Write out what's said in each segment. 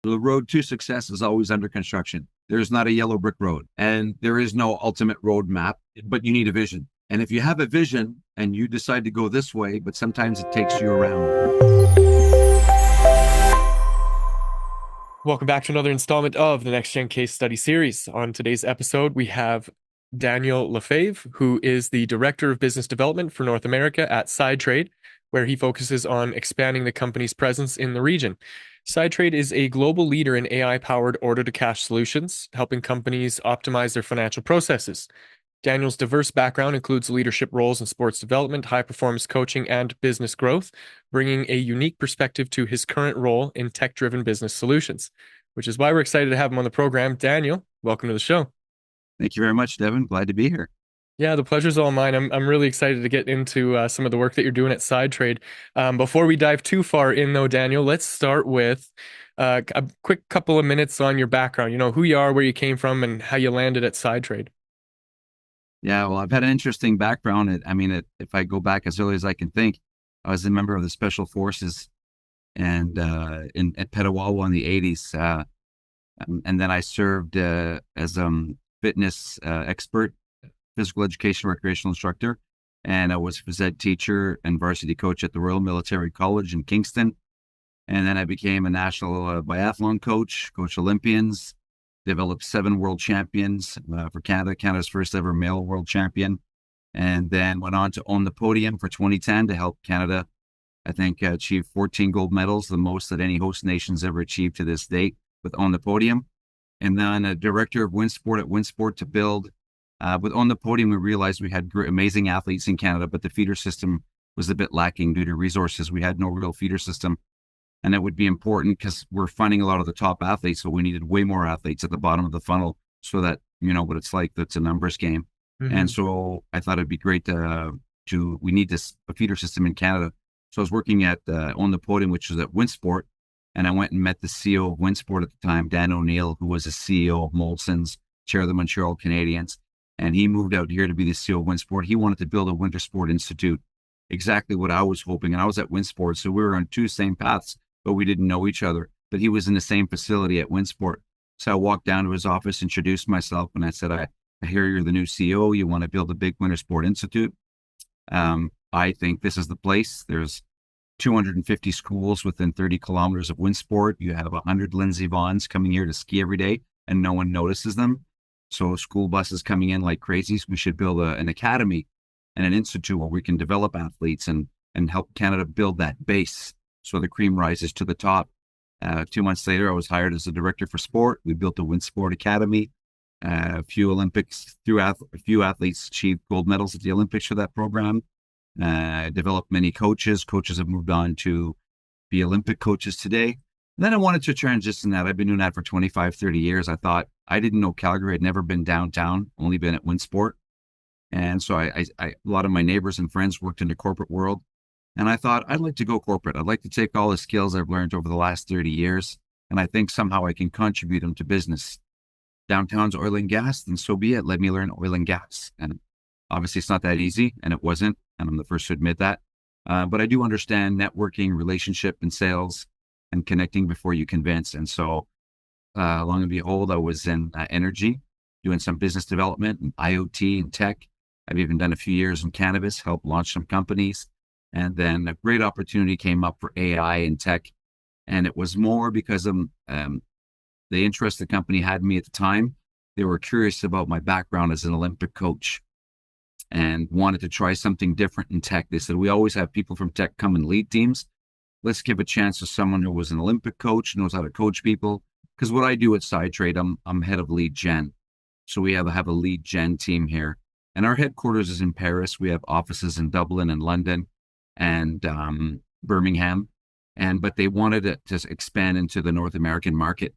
The road to success is always under construction. There's not a yellow brick road, and there is no ultimate road map, but you need a vision. And if you have a vision and you decide to go this way, but sometimes it takes you around. Welcome back to another installment of the Next Gen Case Study Series. On today's episode, we have Daniel Lefebvre, who is the Director of Business Development for North America at SideTrade, where he focuses on expanding the company's presence in the region. SideTrade is a global leader in AI-powered order-to-cash solutions, helping companies optimize their financial processes. Daniel's diverse background includes leadership roles in sports development, high-performance coaching, and business growth, bringing a unique perspective to his current role in tech-driven business solutions, which is why we're excited to have him on the program. Daniel, welcome to the show. Thank you very much, Devin. Glad to be here. Yeah, the pleasure's all mine. I'm really excited to get into some of the work that you're doing at SideTrade. Before we dive too far in, though, Daniel, let's start with a quick couple of minutes on your background. You know, who you are, where you came from, and how you landed at SideTrade. Yeah, well, I've had an interesting background. If I go back as early as I can think, I was a member of the Special Forces and at Petawawa in the 80s. And then I served as fitness expert, physical education, recreational instructor. And I was a phys ed teacher and varsity coach at the Royal Military College in Kingston. And then I became a national biathlon coach, coach Olympians, developed 7 world champions for Canada, Canada's first ever male world champion. And then went on to own the podium for 2010 to help Canada, I think, achieve 14 gold medals, the most that any host nation's ever achieved to this date with On the Podium. And then a director of Winsport at Winsport to build. With On the Podium, we realized we had amazing athletes in Canada, but the feeder system was a bit lacking due to resources. We had no real feeder system. And it would be important because we're funding a lot of the top athletes, so we needed way more athletes at the bottom of the funnel so that, you know, what it's like, that's a numbers game. And Mm-hmm. so I thought it'd be great we need a feeder system in Canada. So I was working at On the Podium, which was at Winsport, and I went and met the CEO of Winsport at the time, Dan O'Neill, who was the CEO of Molson's, chair of the Montreal Canadiens. And he moved out here to be the CEO of Winsport. He wanted to build a winter sport institute, exactly what I was hoping. And I was at Winsport, so we were on 2 same paths, but we didn't know each other. But he was in the same facility at Winsport. So I walked down to his office, introduced myself, and I said, I hear you're the new CEO. You want to build a big winter sport institute. I think this is the place. There's 250 schools within 30 kilometers of Winsport. You have 100 Lindsey Vonns coming here to ski every day, and no one notices them. So school buses coming in like crazies. We should build an academy and an institute where we can develop athletes and help Canada build that base so the cream rises to the top. 2 months later, I was hired as the director for sport. We built a Winsport Academy. A few athletes achieved gold medals at the Olympics for that program. Developed many coaches. Coaches have moved on to be Olympic coaches today. And then I wanted to transition that. I've been doing that for 25, 30 years. I thought, I didn't know Calgary. I'd never been downtown, only been at Winsport. And so a lot of my neighbors and friends worked in the corporate world. And I thought, I'd like to go corporate. I'd like to take all the skills I've learned over the last 30 years, and I think somehow I can contribute them to business. Downtown's oil and gas, then so be it. Let me learn oil and gas. And obviously it's not that easy, and it wasn't, and I'm the first to admit that. But I do understand networking, relationship, and sales, and connecting before you convince. And so long and behold, I was in energy, doing some business development and IoT and tech. I've even done a few years in cannabis, helped launch some companies. And then a great opportunity came up for AI and tech. And it was more because of the interest the company had in me at the time. They were curious about my background as an Olympic coach and wanted to try something different in tech. They said, we always have people from tech come and lead teams. Let's give a chance to someone who was an Olympic coach, knows how to coach people. Because what I do at SideTrade, I'm head of lead gen. So we have a lead gen team here. And our headquarters is in Paris. We have offices in Dublin and London and Birmingham. But they wanted it to expand into the North American market.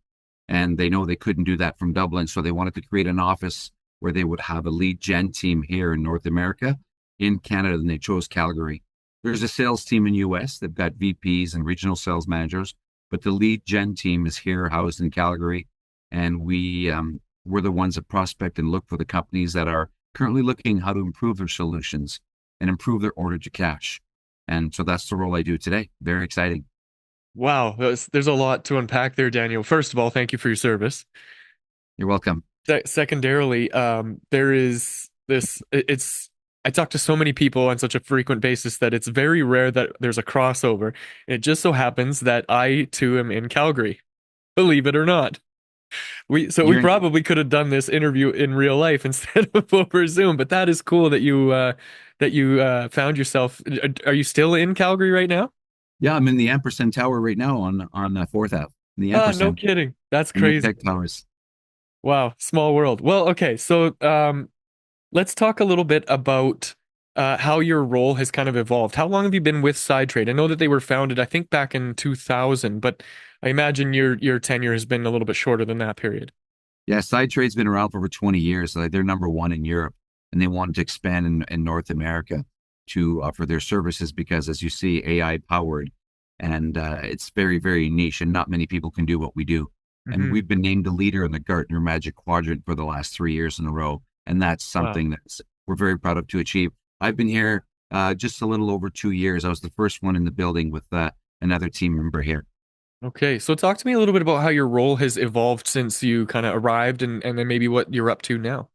And they know they couldn't do that from Dublin. So they wanted to create an office where they would have a lead gen team here in North America, in Canada, and they chose Calgary. There's a sales team in US. They've got VPs and regional sales managers, but the lead gen team is here, housed in Calgary. And we're the ones that prospect and look for the companies that are currently looking how to improve their solutions and improve their order to cash. And so that's the role I do today. Very exciting. Wow, there's a lot to unpack there, Daniel. First of all, thank you for your service. You're welcome. Secondarily, there is this. It's I talk to so many people on such a frequent basis that it's very rare that there's a crossover. And it just so happens that I too am in Calgary, believe it or not. We You're in, probably could have done this interview in real life instead of over Zoom, but that is cool that you found yourself. Are you still in Calgary right now? yeah, I'm in the Ampersand Tower right now on Fourth Ave, in the Ah, no Ampersand, kidding. That's the new crazy. tech towers. Wow, small world. Well, okay, so let's talk a little bit about how your role has kind of evolved. How long have you been with SideTrade? I know that they were founded, I think, back in 2000, but I imagine your tenure has been a little bit shorter than that period. Yeah, SideTrade's been around for over 20 years. Like they're number one in Europe, and they wanted to expand in North America to offer their services because, as you see, AI powered, and it's very, very niche, and not many people can do what we do. And Hmm. we've been named the leader in the Gartner Magic Quadrant for the last 3 years in a row, and that's Wow. something that we're very proud of to achieve. I've been here just a little over 2 years. I was the first one in the building with another team member here. Okay, so talk to me a little bit about how your role has evolved since you kind of arrived and then maybe what you're up to now.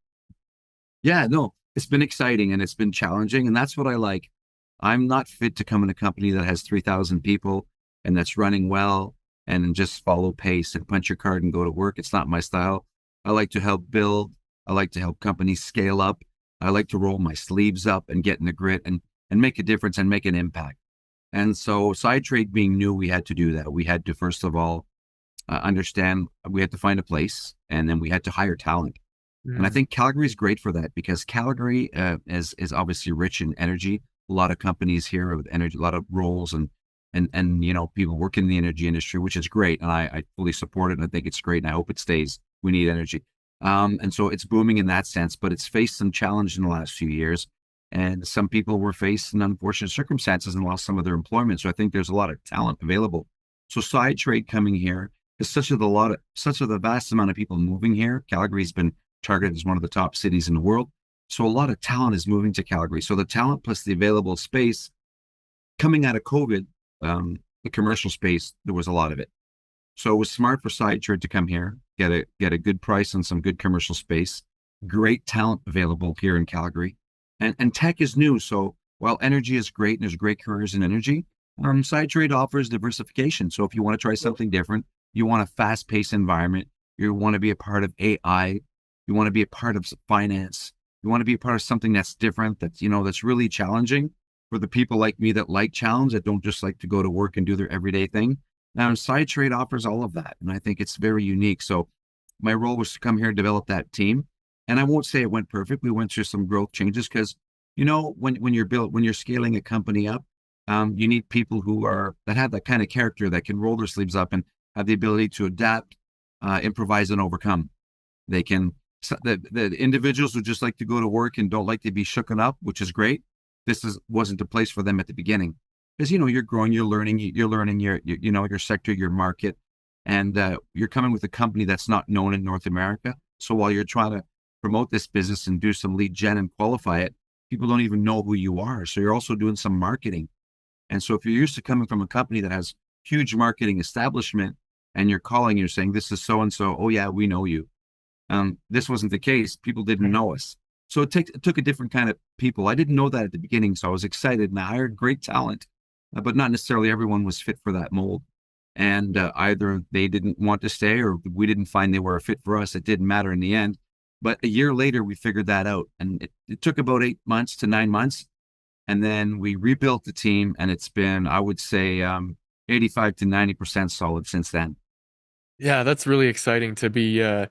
Yeah, no, it's been exciting and it's been challenging, and that's what I like. I'm not fit to come in a company that has 3,000 people and that's running well and just follow pace and punch your card and go to work. It's not my style. I like to help build. I like to help companies scale up. I like to roll my sleeves up and get in the grit and make a difference and make an impact. And so, SideTrade being new, we had to do that. We had to, first of all, understand we had to find a place, and then we had to hire talent. And I Mm, think Calgary is great for that because Calgary is obviously rich in energy. A lot of companies here with energy, a lot of roles and people work in the energy industry, which is great, and I fully support it, and I think it's great, and I hope it stays. We need energy, and so it's booming in that sense. But it's faced some challenge in the last few years, and some people were faced in unfortunate circumstances and lost some of their employment. So I think there's a lot of talent available. So SideTrade coming here is such a the vast amount of people moving here. Calgary's been targeted as one of the top cities in the world. So a lot of talent is moving to Calgary. So the talent plus the available space coming out of COVID, the commercial space, there was a lot of it. So it was smart for SideTrade to come here, get a good price on some good commercial space, great talent available here in Calgary. And tech is new. So while energy is great and there's great careers in energy, SideTrade offers diversification. So if you want to try something different, you want a fast-paced environment, you want to be a part of AI, you want to be a part of finance, you want to be a part of something that's different, that's really challenging for the people like me that like challenge, that don't just like to go to work and do their everyday thing. Now, SideTrade offers all of that, and I think it's very unique. So my role was to come here and develop that team. And I won't say it went perfect. We went through some growth changes because, when you're scaling a company up, you need people that have that kind of character that can roll their sleeves up and have the ability to adapt, improvise, and overcome. They can the individuals who just like to go to work and don't like to be shooken up, which is great. Wasn't a place for them at the beginning because you're growing, you're learning your sector, your market, and you're coming with a company that's not known in North America. So while you're trying to promote this business and do some lead gen and qualify it, people don't even know who you are. So you're also doing some marketing. And so if you're used to coming from a company that has huge marketing establishment and you're saying, this is so and so, oh yeah, we know you. This wasn't the case. People didn't mm, know us. So it took a different kind of people. I didn't know that at the beginning. So I was excited and I hired great talent, but not necessarily everyone was fit for that mold. And either they didn't want to stay or we didn't find they were a fit for us. It didn't matter in the end. But a year later, we figured that out. And it took about 8 months to 9 months. And then we rebuilt the team. And it's been, I would say, 85 to 90% solid since then. yeah, that's really exciting to be a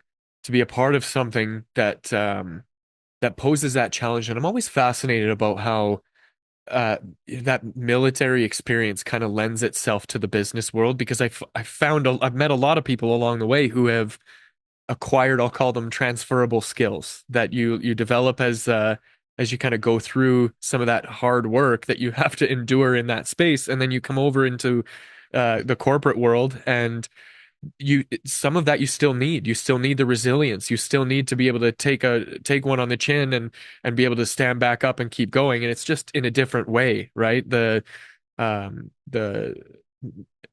part of something that poses that challenge. And I'm always fascinated about how that military experience kind of lends itself to the business world because I've met a lot of people along the way who have acquired, I'll call them transferable skills that you develop as you kind of go through some of that hard work that you have to endure in that space, and then you come over into the corporate world and you some of that you still need the resilience, you still need to be able to take one on the chin and be able to stand back up and keep going, and it's just in a different way, right? The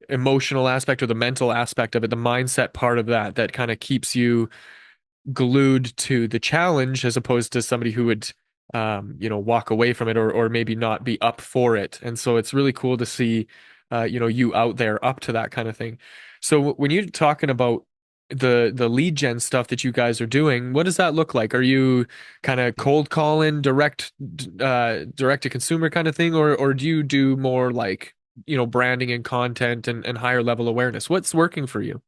emotional aspect or the mental aspect of it, the mindset part of that, that kind of keeps you glued to the challenge as opposed to somebody who would walk away from it or maybe not be up for it. And so it's really cool to see you out there up to that kind of thing. So when you're talking about the lead gen stuff that you guys are doing, what does that look like? Are you kind of cold calling, direct to consumer kind of thing, or do you do more like branding and content and higher level awareness? What's working for you?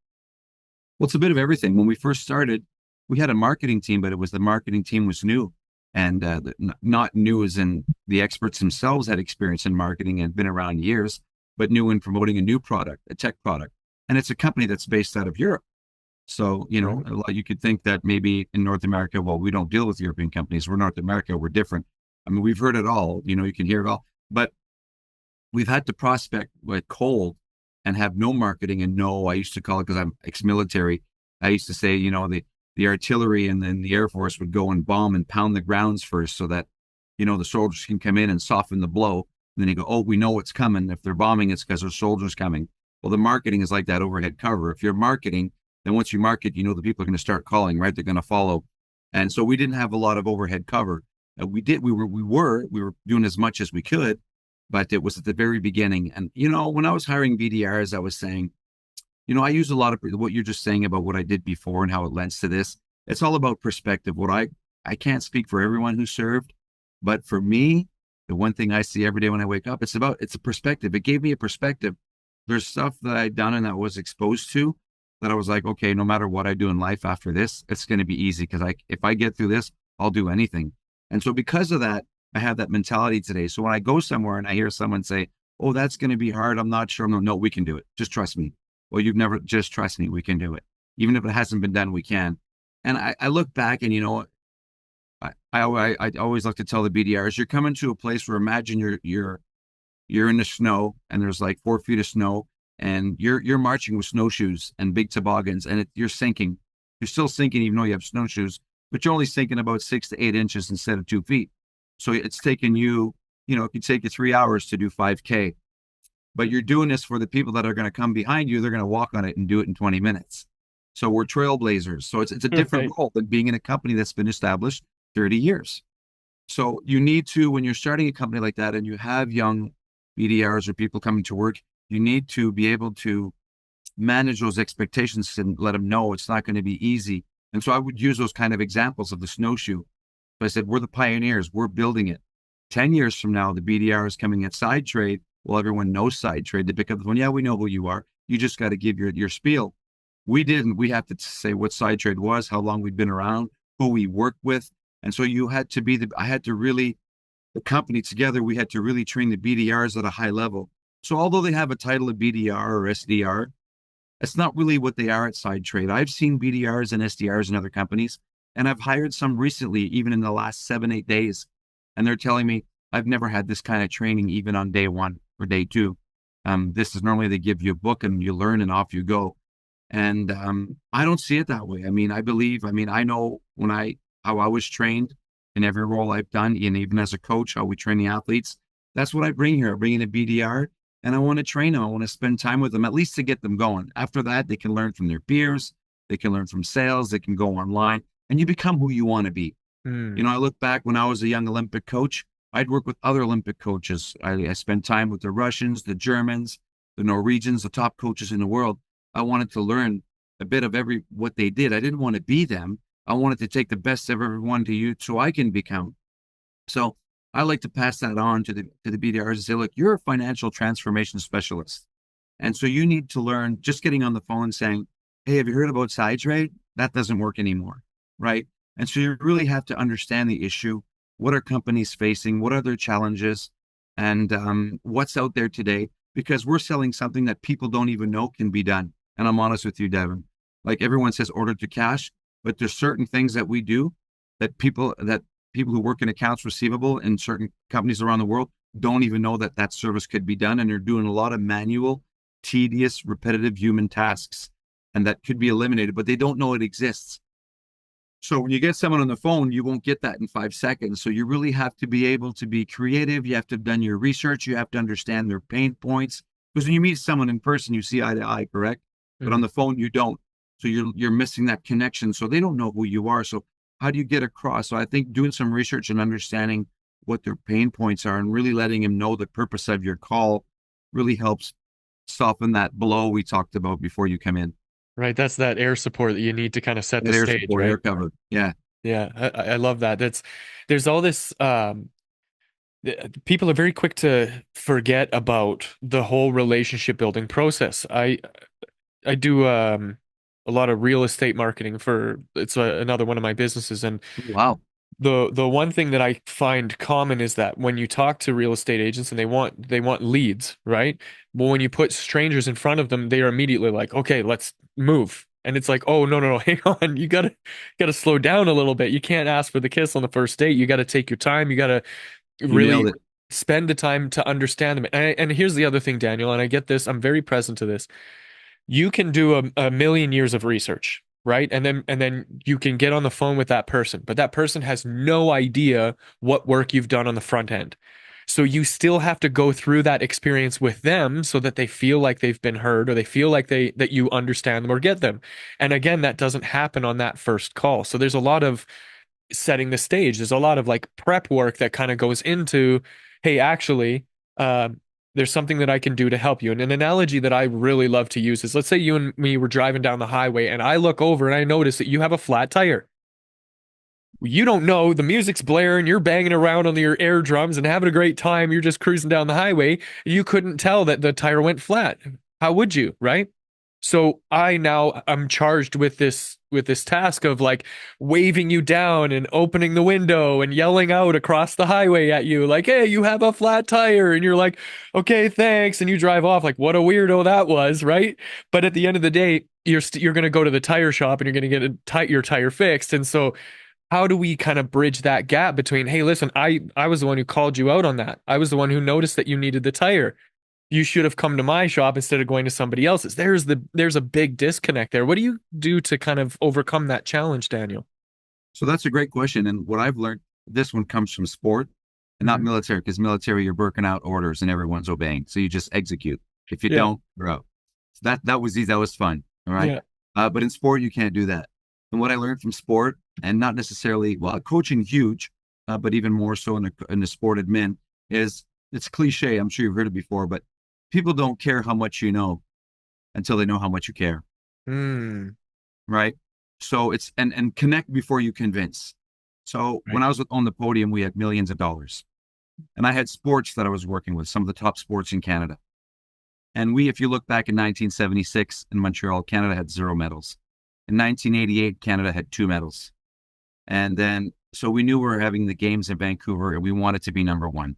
Well, it's a bit of everything. When we first started, we had a marketing team, but the marketing team was new, and not new as in the experts themselves had experience in marketing and been around years, but new in promoting a new product, a tech product. And it's a company that's based out of Europe. So, Right. you could think that maybe in North America, well, we don't deal with European companies. We're North America, we're different. I mean, we've heard it all, you can hear it all, but we've had to prospect like cold and have no marketing and no, I used to call it, because I'm ex-military. I used to say, the artillery and then the Air Force would go and bomb and pound the grounds first so that, the soldiers can come in and soften the blow. And then you go, oh, we know what's coming. If they're bombing, it's because there's soldiers coming. Well, the marketing is like that overhead cover. If you're marketing, then once you market, the people are going to start calling, right? They're going to follow. And so we didn't have a lot of overhead cover. We were doing as much as we could, but it was at the very beginning. And, when I was hiring BDRs, I was saying, I use a lot of what you're just saying about what I did before and how it lends to this. It's all about perspective. I can't speak for everyone who served, but for me, the one thing I see every day when I wake up, it's a perspective. It gave me a perspective. There's stuff that I'd done and that I was exposed to that I was like, okay, no matter what I do in life after this, it's going to be easy because if I get through this, I'll do anything. And so because of that, I have that mentality today. So when I go somewhere and I hear someone say, oh, that's going to be hard, I'm not sure. No, we can do it. Just trust me. Well, just trust me, we can do it. Even if it hasn't been done, we can. And I look back and, I always like to tell the BDRs, you're coming to a place where imagine you're in the snow and there's like 4 feet of snow and you're marching with snowshoes and big toboggans and you're sinking. You're still sinking even though you have snowshoes, but you're only sinking about 6 to 8 inches instead of 2 feet. So it's taken you, it could take you 3 hours to do 5K, but you're doing this for the people that are going to come behind you. They're going to walk on it and do it in 20 minutes. So we're trailblazers. So it's a different Right. role than being in a company that's been established 30 years. So you need to, when you're starting a company like that and you have young BDRs or people coming to work, you need to be able to manage those expectations and let them know it's not going to be easy. And so I would use those kind of examples of the snowshoe. So I said, we're the pioneers, we're building it. 10 years from now, the BDR is coming at SideTrade. Well, everyone knows SideTrade. They pick up the phone. Yeah, we know who you are. You just got to give your spiel. We didn't. We have to say what SideTrade was, how long we've been around, who we worked with. And so the company together, we had to really train the BDRs at a high level. So although they have a title of BDR or SDR, it's not really what they are at SideTrade. I've seen BDRs and SDRs in other companies, and I've hired some recently, even in the last 7-8 days. And they're telling me, I've never had this kind of training, even on day 1 or day 2. This is normally they give you a book and you learn and off you go. And I don't see it that way. I know how I was trained in every role I've done, and even as a coach, how we train the athletes. That's what I bring here. I bring in a BDR and I want to train them. I want to spend time with them, at least to get them going. After that, they can learn from their peers. They can learn from sales. They can go online and you become who you want to be. Mm. I look back when I was a young Olympic coach, I'd work with other Olympic coaches. I spent time with the Russians, the Germans, the Norwegians, the top coaches in the world. I wanted to learn a bit of what they did. I didn't want to be them. I wanted to take the best of everyone to you so I can become. So I like to pass that on to the BDRs and say, look, you're a financial transformation specialist. And so you need to learn just getting on the phone and saying, hey, have you heard about SideTrade? That doesn't work anymore, right? And so you really have to understand the issue. What are companies facing? What are their challenges? And what's out there today? Because we're selling something that people don't even know can be done. And I'm honest with you, Devin. Like everyone says order to cash, but there's certain things that we do that people who work in accounts receivable in certain companies around the world don't even know that service could be done. And they're doing a lot of manual, tedious, repetitive human tasks. And that could be eliminated, but they don't know it exists. So when you get someone on the phone, you won't get that in 5 seconds. So you really have to be able to be creative. You have to have done your research. You have to understand their pain points. Because when you meet someone in person, you see eye to eye, correct? But on Mhm. the phone, you don't. So you're missing that connection. So they don't know who you are. So how do you get across? So I think doing some research and understanding what their pain points are and really letting them know the purpose of your call really helps soften that blow we talked about before you come in. Right. That's that air support that you need to kind of set the That air stage, support, right? air cover. Yeah. Yeah, I love that. There's all this people are very quick to forget about the whole relationship building process. I do a lot of real estate marketing for it's another one of my businesses, and Wow. the one thing that I find common is that when you talk to real estate agents and they want leads, right? But when you put strangers in front of them, they are immediately like, okay, let's move. And it's like, oh no, hang on, you gotta slow down a little bit. You can't ask for the kiss on the first date. You gotta take your time. You gotta You nailed really it. spend the time to understand them. And here's the other thing, Daniel, and I get this, I'm very present to this. You can do a million years of research, right? And then you can get on the phone with that person, but that person has no idea what work you've done on the front end. So you still have to go through that experience with them so that they feel like they've been heard or they feel like they that you understand them or get them. And again, that doesn't happen on that first call. So there's a lot of setting the stage. There's a lot of like prep work that kind of goes into, hey, actually, there's something that I can do to help you. And an analogy that I really love to use is let's say you and me were driving down the highway and I look over and I notice that you have a flat tire. You don't know, the music's blaring, you're banging around on your air drums and having a great time. You're just cruising down the highway. You couldn't tell that the tire went flat. How would you, right? So I'm charged with this task of like waving you down and opening the window and yelling out across the highway at you like, "Hey, you have a flat tire." And you're like, "Okay, thanks." And you drive off like, "What a weirdo that was," right? But at the end of the day, you're going to go to the tire shop and you're going to get your tire fixed. And so how do we kind of bridge that gap between, hey, listen, I was the one who called you out on that. I was the one who noticed that you needed the tire. You should have come to my shop instead of going to somebody else's. There's a big disconnect there. What do you do to kind of overcome that challenge, Daniel? So that's a great question. And what I've learned, this one comes from sport and not Hmm. military, because military, you're working out orders and everyone's obeying. So you just execute. If you Yeah. don't, you're out. So that was easy. That was fun. All right. Yeah. But in sport, you can't do that. And what I learned from sport, and not necessarily, well, coaching huge, but even more so in the sport admin, is it's cliche. I'm sure you've heard it before, but people don't care how much you know until they know how much you care. Hmm. Right. So it's and connect before you convince. So when Right. I was on the podium, we had millions of dollars, and I had sports that I was working with, some of the top sports in Canada. And if you look back in 1976 in Montreal, Canada had 0 medals. In 1988, Canada had 2 medals. And then, so we knew we were having the games in Vancouver and we wanted to be number one.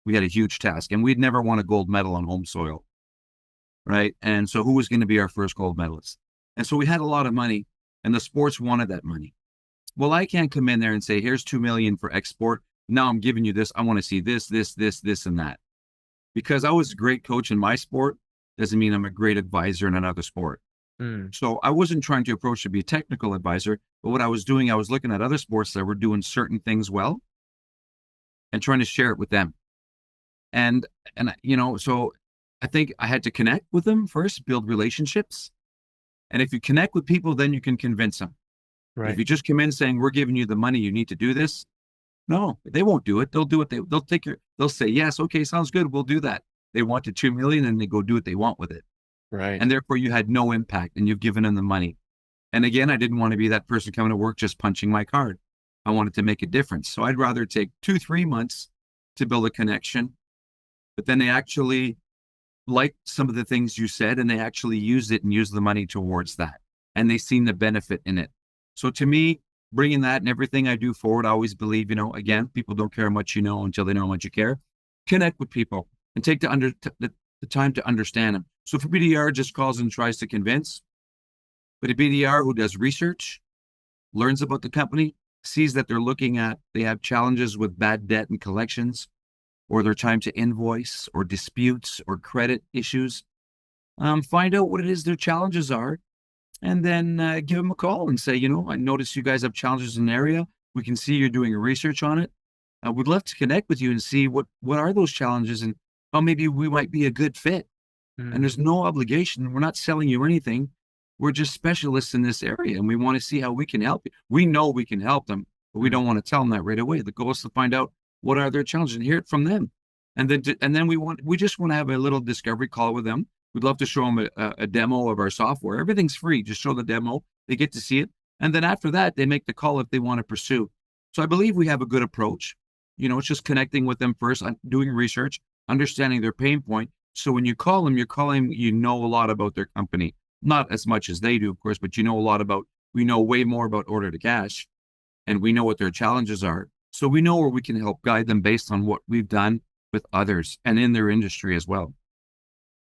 We had a huge task and we'd never won a gold medal on home soil. Right. And so who was going to be our first gold medalist? And so we had a lot of money and the sports wanted that money. Well, I can't come in there and say, here's 2 million for export. Now I'm giving you this. I want to see this, and that. Because I was a great coach in my sport doesn't mean I'm a great advisor in another sport. Hmm. So I wasn't trying to approach to be a technical advisor, but what I was doing, I was looking at other sports that were doing certain things well and trying to share it with them. And so I think I had to connect with them first, build relationships. And if you connect with people, then you can convince them. But if Right. you just come in saying, we're giving you the money, you need to do this. No, they won't do it. They'll do it. They'll say, yes, okay, sounds good. We'll do that. They want the 2 million and they go do what they want with it. Right. And therefore you had no impact and you've given them the money. And again, I didn't want to be that person coming to work just punching my card. I wanted to make a difference. So I'd rather take 2, 3 months to build a connection, but then they actually liked some of the things you said and they actually used it and used the money towards that. And they seen the benefit in it. So to me, bringing that and everything I do forward, I always believe, again, people don't care how much you know until they know how much you care. Connect with people and take the time to understand them. So if a BDR just calls and tries to convince, but a BDR who does research, learns about the company, sees that they have challenges with bad debt and collections, or their time to invoice, or disputes, or credit issues, find out what it is their challenges are, and then give them a call and say, I notice you guys have challenges in an area. We can see you're doing research on it. We'd love to connect with you and see what are those challenges and how maybe we might be a good fit. And there's no obligation. We're not selling you anything. We're just specialists in this area, and we want to see how we can help you. We know we can help them, but we don't want to tell them that right away. The goal is to find out what are their challenges and hear it from them. And then we just want to have a little discovery call with them. We'd love to show them a demo of our software. Everything's free. Just show the demo. They get to see it. And then after that, they make the call if they want to pursue. So I believe we have a good approach. It's just connecting with them first, doing research, understanding their pain point. So when you call them, you're calling, a lot about their company. Not as much as they do, of course, but we know way more about order to cash, and we know what their challenges are. So we know where we can help guide them based on what we've done with others and in their industry as well.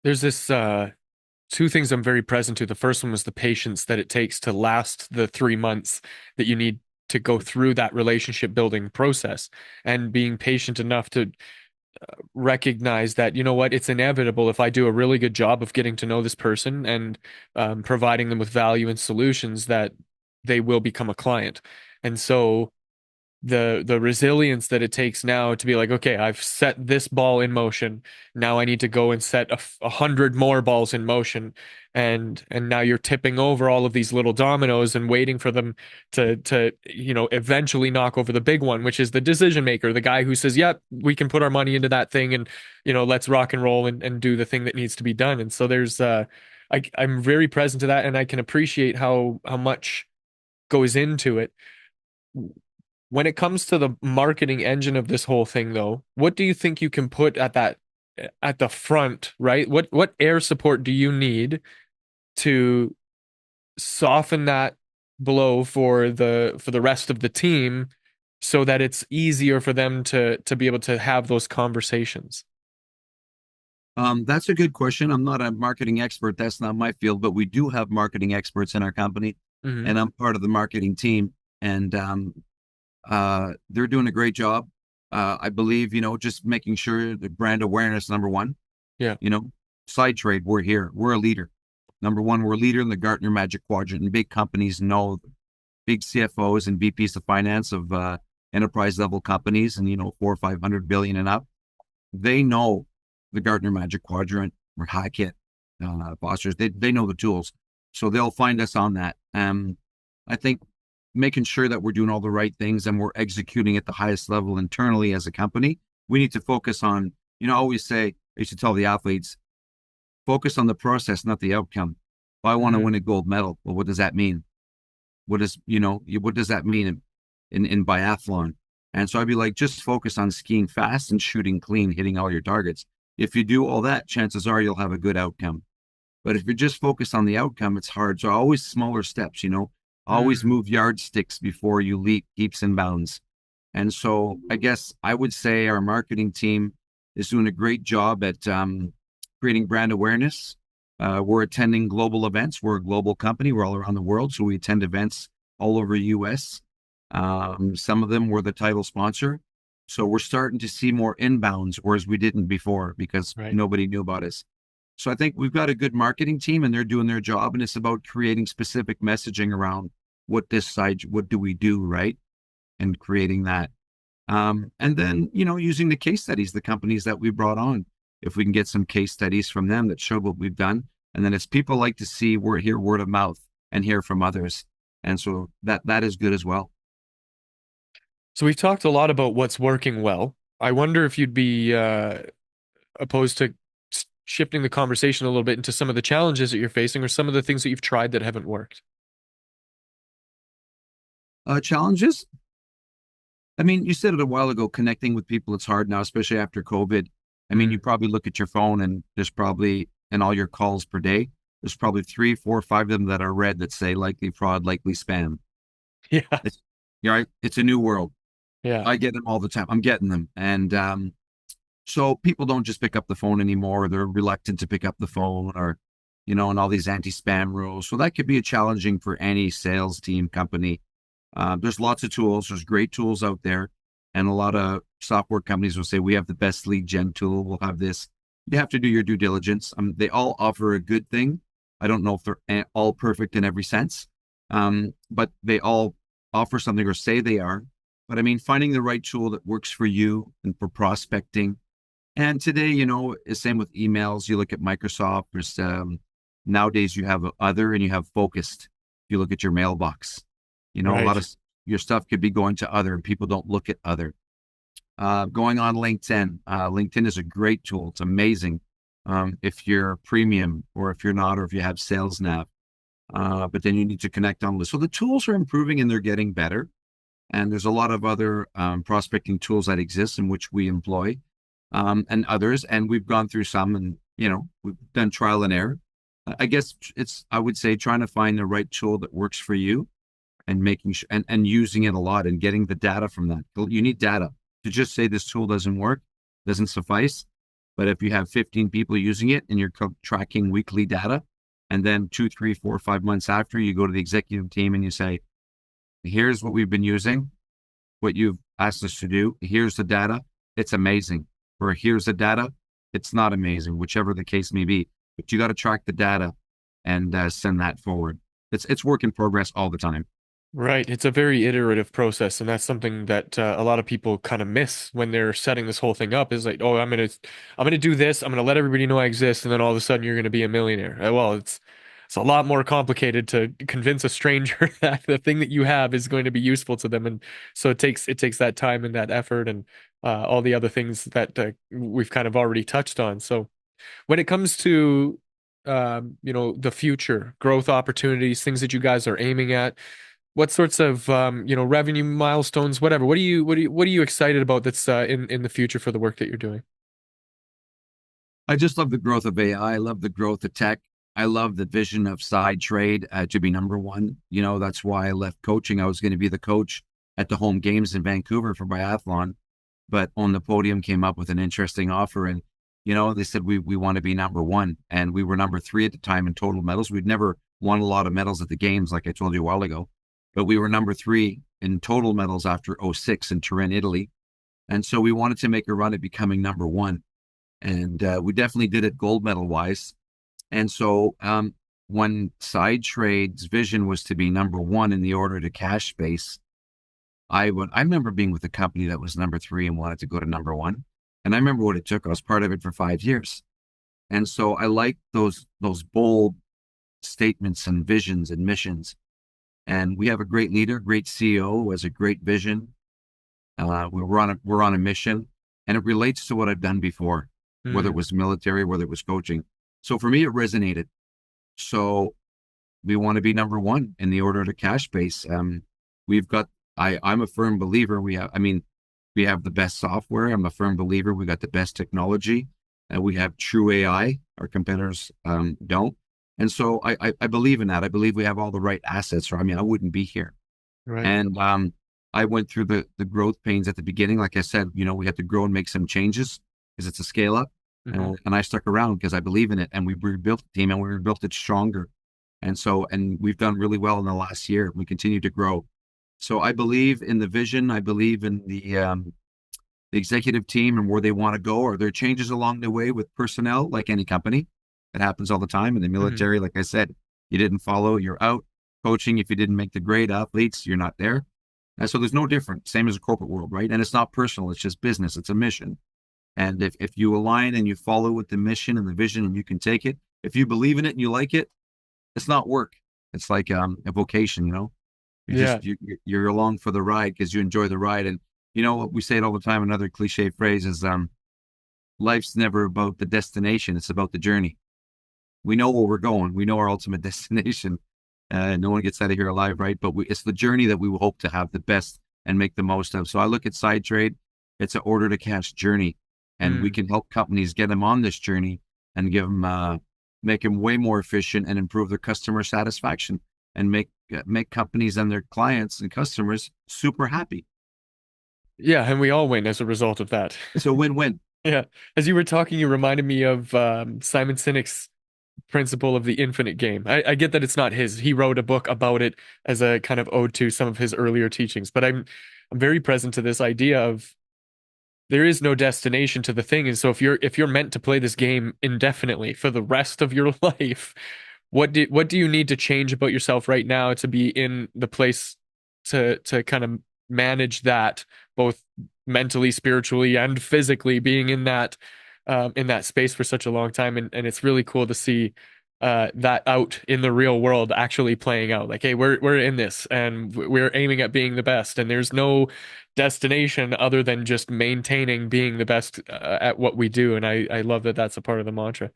There's this two things I'm very present to. The first one was the patience that it takes to last the 3 months that you need to go through that relationship building process, and being patient enough to recognize that, it's inevitable if I do a really good job of getting to know this person and providing them with value and solutions, that they will become a client. And so the resilience that it takes now to be like, okay, I've set this ball in motion. Now I need to go and set 100 more balls in motion. And now you're tipping over all of these little dominoes and waiting for them to eventually knock over the big one, which is the decision maker, the guy who says, yep, we can put our money into that thing, and, let's rock and roll and do the thing that needs to be done. And so I'm very present to that, and I can appreciate how much goes into it. When it comes to the marketing engine of this whole thing, though, what do you think you can put at the front, right? What air support do you need to soften that blow for the rest of the team, so that it's easier for them to be able to have those conversations? That's a good question. I'm not a marketing expert. That's not my field, but we do have marketing experts in our company, and I'm part of the marketing team. And they're doing a great job. I believe, just making sure the brand awareness, number one. Yeah. SideTrade, we're here. We're a leader. Number one, we're a leader in the Gartner Magic Quadrant, and big companies know, big CFOs and VPs of finance of enterprise level companies, and 400-500 billion and up. They know the Gartner Magic Quadrant or Hackett, Foster's. They know the tools, so they'll find us on that. I think making sure that we're doing all the right things and we're executing at the highest level internally as a company. We need to focus on, I always say, I used to tell the athletes, focus on the process, not the outcome. If I want to win a gold medal, well, what does that mean? What does that mean in biathlon? And so I'd be like, just focus on skiing fast and shooting clean, hitting all your targets. If you do all that, chances are you'll have a good outcome. But if you're just focused on the outcome, it's hard. So always smaller steps, always move yardsticks before you leap heaps and bounds. And so I guess I would say our marketing team is doing a great job at creating brand awareness. We're attending global events. We're a global company. We're all around the world. So we attend events all over the US. Some of them were the title sponsor. So we're starting to see more inbounds, whereas we didn't before because nobody knew about us. So I think we've got a good marketing team and they're doing their job. And it's about creating specific messaging around what do we do, right? And creating that. And then, using the case studies, the companies that we brought on, if we can get some case studies from them that show what we've done. And then it's people like to see, hear word of mouth and hear from others. And so that is good as well. So we've talked a lot about what's working well. I wonder if you'd be opposed to shifting the conversation a little bit into some of the challenges that you're facing or some of the things that you've tried that haven't worked. Challenges? I mean, you said it a while ago, connecting with people, it's hard now, especially after COVID. I mean, you probably look at your phone and there's probably, in all your calls per day, there's probably 3, 4, 5 of them that are red that say likely fraud, likely spam. Yeah. It's a new world. Yeah. I get them all the time. I'm getting them. And so people don't just pick up the phone anymore. They're reluctant to pick up the phone or, and all these anti-spam rules. So that could be challenging for any sales team company. There's lots of tools. There's great tools out there. And a lot of software companies will say, we have the best lead gen tool. We'll have this. You have to do your due diligence. They all offer a good thing. I don't know if they're all perfect in every sense, but they all offer something or say they are. But I mean, finding the right tool that works for you and for prospecting And today, is same with emails. You look at Microsoft. Nowadays you have other and you have focused. If you look at your mailbox, a lot Right. of your stuff could be going to other, and people don't look at other. Going on LinkedIn. LinkedIn is a great tool. It's amazing. If you're premium or if you're not, or if you have sales nav, but then you need to connect on list. So the tools are improving and they're getting better. And there's a lot of other prospecting tools that exist in which we employ, and others. And we've gone through some, and we've done trial and error. I guess I would say, trying to find the right tool that works for you, and making sure and using it a lot and getting the data from that. You need data. To just say this tool doesn't work doesn't suffice. But if you have 15 people using it and you're tracking weekly data, and then 2, 3, 4, 5 months after, you go to the executive team and you say, here's what we've been using, what you've asked us to do. Here's the data. It's amazing. Or here's the data. It's not amazing, whichever the case may be. But you got to track the data and send that forward. It's work in progress all the time. Right. It's a very iterative process, and that's something that a lot of people kind of miss when they're setting this whole thing up. Is like, oh, I'm gonna do this. I'm gonna let everybody know I exist, and then all of a sudden you're gonna be a millionaire. Well, it's a lot more complicated to convince a stranger that the thing that you have is going to be useful to them, and so it takes that time and that effort and all the other things that we've kind of already touched on. So when it comes to the future growth opportunities, things that you guys are aiming at, what sorts of revenue milestones, whatever. What are you excited about that's in the future for the work that you're doing? I just love the growth of AI. I love the growth of tech. I love the vision of SideTrade to be number one. That's why I left coaching. I was going to be the coach at the home games in Vancouver for biathlon, but On the Podium came up with an interesting offer. And, they said, we want to be number one. And we were number three at the time in total medals. We'd never won a lot of medals at the games, like I told you a while ago, but we were number three in total medals after '06 in Turin, Italy. And so we wanted to make a run at becoming number one. And we definitely did it gold medal wise. And so when SideTrade's vision was to be number one in the order to cash space, I remember being with a company that was number three and wanted to go to number one. And I remember what it took. I was part of it for 5 years. And so I like those bold statements and visions and missions. And we have a great leader, great CEO who has a great vision. We're on a mission, and it relates to what I've done before, whether it Mm, was military, whether it was coaching. So for me, it resonated. So we want to be number one in the order to cash base. We've got. I'm a firm believer. We have the best software. I'm a firm believer. We got the best technology, and we have true AI. Our competitors don't. And so I believe in that. I believe we have all the right assets. Or I wouldn't be here. right. And I went through the growth pains at the beginning. Like I said, we had to grow and make some changes because it's a scale up. Hmm. And I stuck around because I believe in it. And we rebuilt the team and we rebuilt it stronger. And we've done really well in the last year. We continue to grow. So I believe in the vision. I believe in the executive team and where they want to go. Are there changes along the way with personnel, like any company? It happens all the time. In the Hmm. military, like I said, you didn't follow, you're out. Coaching, if you didn't make the grade, athletes, you're not there. And so there's no different, same as the corporate world, right? And it's not personal, it's just business, it's a mission. And if you align and you follow with the mission and the vision and you can take it, if you believe in it and you like it, it's not work. It's like a vocation. You're Yeah. just you're along for the ride because you enjoy the ride. And what we say it all the time, another cliche phrase is life's never about the destination, it's about the journey. We know where we're going. We know our ultimate destination. No one gets out of here alive, right? But it's the journey that we will hope to have the best and make the most of. So I look at SideTrade. It's an order to cash journey, and we Mm. can help companies get them on this journey and make them way more efficient and improve their customer satisfaction and make companies and their clients and customers super happy. Yeah, and we all win as a result of that. It's a win-win. Yeah. As you were talking, you reminded me of Simon Sinek's principle of the infinite game. I get that it's not his. He wrote a book about it as a kind of ode to some of his earlier teachings, but I'm very present to this idea of there is no destination to the thing. And so if you're meant to play this game indefinitely for the rest of your life, what do you need to change about yourself right now to be in the place to kind of manage that both mentally, spiritually, and physically being in that in that space for such a long time, and it's really cool to see that out in the real world actually playing out. Like, hey, we're in this, and we're aiming at being the best, and there's no destination other than just maintaining being the best at what we do. And I love that that's a part of the mantra.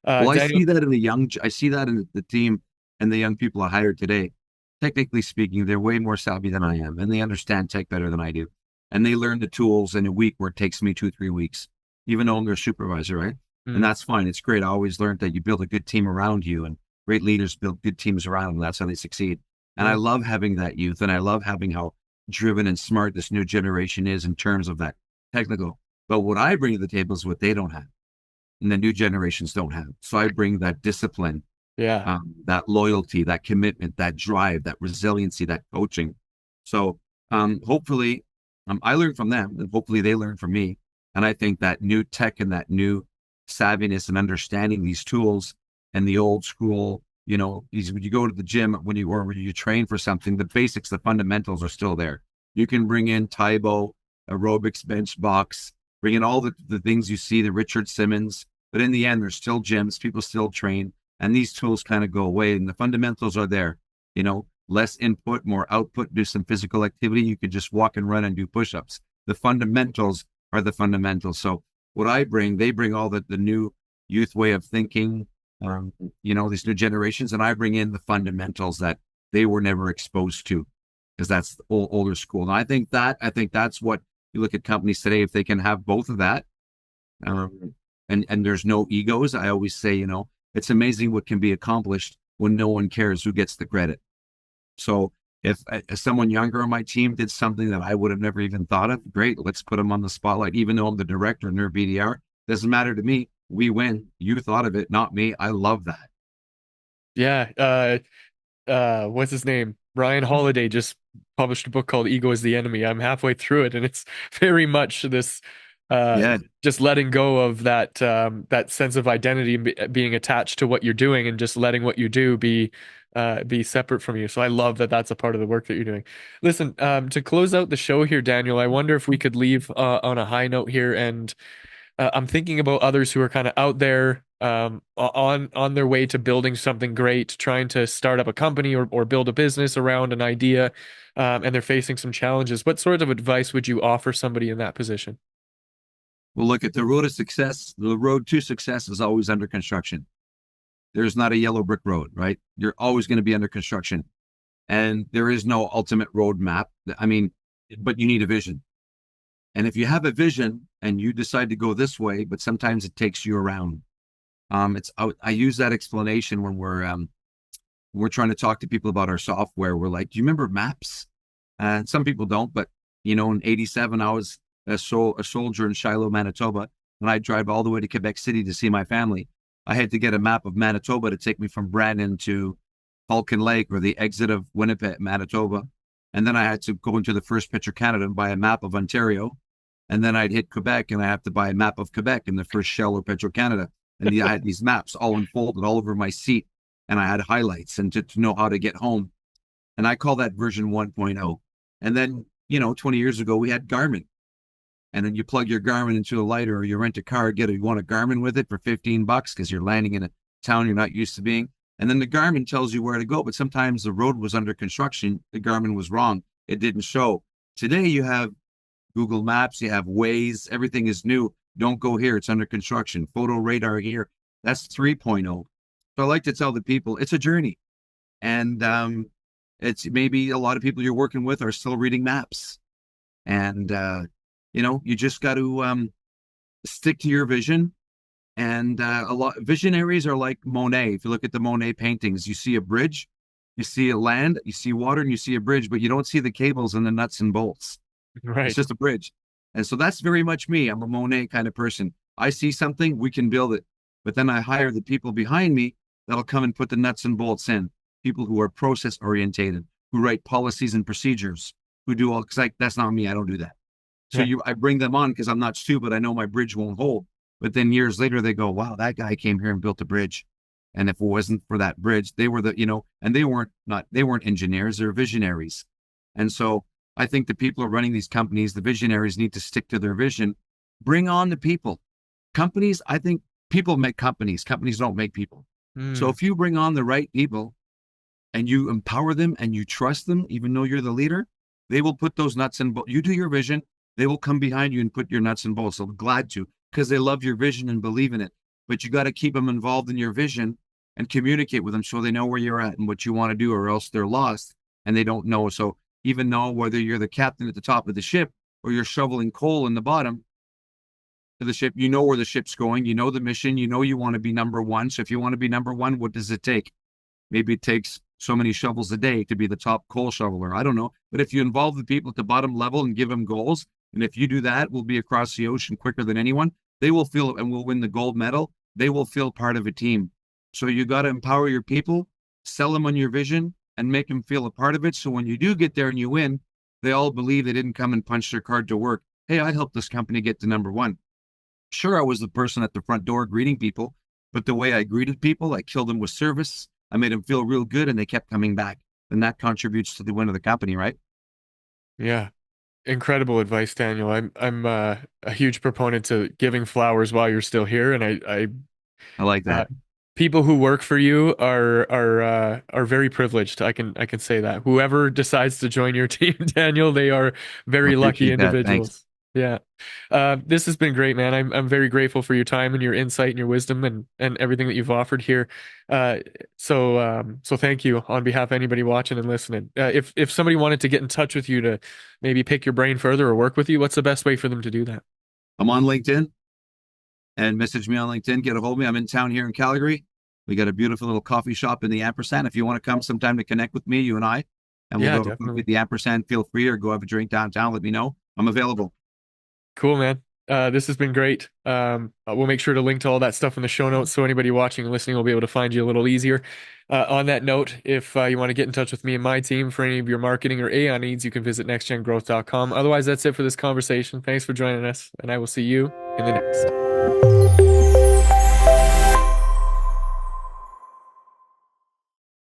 Well, I Daniel. see that in I see that in the team and the young people I hired today. Technically speaking, they're way more savvy than I am, and they understand tech better than I do. And they learn the tools in a week where it takes me 2, 3 weeks, even though I'm their supervisor, right? And Mm, that's fine. It's great. I always learned that you build a good team around you, and great leaders build good teams around them. That's how they succeed. And I yeah. love having that youth, and I love having how driven and smart this new generation is in terms of that technical. But what I bring to the table is what they don't have and the new generations don't have. So I bring that discipline, Yeah. that loyalty, that commitment, that drive, that resiliency, that coaching. So hopefully I learn from them and hopefully they learn from me. And I think that new tech and that new savviness and understanding these tools and the old school, these, when you go to the gym, when you train for something, the basics, the fundamentals are still there. You can bring in Taibo, aerobics, bench box, bring in all the things you see, the Richard Simmons, but in the end, there's still gyms, people still train, and these tools kind of go away, and the fundamentals are there. Less input, more output, do some physical activity. You could just walk and run and do push-ups. The fundamentals are the fundamentals. So what I bring, they bring all the new youth way of thinking, these new generations, and I bring in the fundamentals that they were never exposed to because that's the older school. And I think that's what you look at companies today, if they can have both of that, and there's no egos. I always say, it's amazing what can be accomplished when no one cares who gets the credit. So if someone younger on my team did something that I would have never even thought of, great, let's put them on the spotlight. Even though I'm the director in their BDR, doesn't matter to me. We win. You thought of it, not me. I love that. Yeah. What's his name? Ryan Holiday just published a book called Ego is the Enemy. I'm halfway through it, and it's very much this Yeah. just letting go of that sense of identity and being attached to what you're doing, and just letting what you do be separate from you. So I love that that's a part of the work that you're doing. Listen, to close out the show here, Daniel, I wonder if we could leave on a high note here, and I'm thinking about others who are kind of out there on their way to building something great, trying to start up a company or build a business around an idea, and they're facing some challenges. What sort of advice would you offer somebody in that position? Well, look at the road to success. The road to success is always under construction. There's not a yellow brick road, right? You're always going to be under construction. And there is no ultimate roadmap. I mean, but you need a vision. And if you have a vision and you decide to go this way, but sometimes it takes you around. I use that explanation when we're trying to talk to people about our software. We're like, do you remember maps? And some people don't, but in '87, I was a soldier in Shiloh, Manitoba, and I'd drive all the way to Quebec City to see my family. I had to get a map of Manitoba to take me from Brandon to Falcon Lake or the exit of Winnipeg, Manitoba. And then I had to go into the first Picture Canada and buy a map of Ontario. And then I'd hit Quebec and I have to buy a map of Quebec in the first Shell or Petro Canada. And I had these maps all unfolded all over my seat. And I had highlights and to know how to get home. And I call that version 1.0. And then, 20 years ago, we had Garmin. And then you plug your Garmin into a lighter or you rent a car, you want a Garmin with it for $15 because you're landing in a town you're not used to being. And then the Garmin tells you where to go. But sometimes the road was under construction. The Garmin was wrong. It didn't show. Today you have Google Maps, you have Waze, everything is new. Don't go here. It's under construction. Photo radar here. That's 3.0. So I like to tell the people it's a journey. And it's maybe a lot of people you're working with are still reading maps. And, you just got to stick to your vision. And a lot visionaries are like Monet. If you look at the Monet paintings, you see a bridge, you see a land, you see water, and you see a bridge, but you don't see the cables and the nuts and bolts. It's Right. just a bridge. And so that's very much me. I'm a Monet kind of person. I see something, we can build it. But then I hire the people behind me that'll come and put the nuts and bolts in. People who are process orientated, who write policies and procedures, who do all, because that's not me. I don't do that. So Yeah. I bring them on because I'm not stupid. I know my bridge won't hold. But then years later, they go, wow, that guy came here and built a bridge. And if it wasn't for that bridge, they were and they weren't engineers, they're visionaries. And so I think the people who are running these companies, the visionaries need to stick to their vision, bring on the people. Companies, I think people make companies. Companies don't make people. So Mm, if you bring on the right people and you empower them and you trust them, even though you're the leader, they will put those nuts and bolts. You do your vision, they will come behind you and put your nuts and bolts. They're glad to because they love your vision and believe in it. But you got to keep them involved in your vision and communicate with them so they know where you're at and what you want to do, or else they're lost and they don't know. So even though whether you're the captain at the top of the ship or you're shoveling coal in the bottom of the ship, you know where the ship's going, you know the mission, you know you want to be number one. So if you want to be number one, what does it take? Maybe it takes so many shovels a day to be the top coal shoveler. I don't know. But if you involve the people at the bottom level and give them goals, and if you do that, we'll be across the ocean quicker than anyone. They will feel and we'll win the gold medal. They will feel part of a team. So you got to empower your people, sell them on your vision, and make them feel a part of it. So when you do get there and you win, they all believe they didn't come and punch their card to work. Hey, I helped this company get to number one. Sure, I was the person at the front door greeting people, but the way I greeted people, I killed them with service. I made them feel real good and they kept coming back. And that contributes to the win of the company, right? yeah. Incredible advice, Daniel. I'm a huge proponent to giving flowers while you're still here, and I like uh, that. people who work for you are very privileged. I can say that. Whoever decides to join your team, Daniel, they are I very lucky appreciate that. Thanks. individuals. Yeah. This has been great, man. I'm very grateful for your time and your insight and your wisdom and everything that you've offered here. Uh, so thank you on behalf of anybody watching and listening. If somebody wanted to get in touch with you to maybe pick your brain further or work with you, what's the best way for them to do that? I'm on LinkedIn and message me on LinkedIn. Get a hold of me. I'm in town here in Calgary. We got a beautiful little coffee shop in the Ampersand. If you want to come sometime to connect with me, you and I, and we'll Yeah, go have a coffee definitely. at the Ampersand, feel free, or go have a drink downtown. Let me know. I'm available. Cool, man. This has been great. We'll make sure to link to all that stuff in the show notes so anybody watching and listening will be able to find you a little easier. On that note, if you want to get in touch with me and my team for any of your marketing or AI needs, you can visit nextgengrowth.com. Otherwise, that's it for this conversation. Thanks for joining us, and I will see you in the next.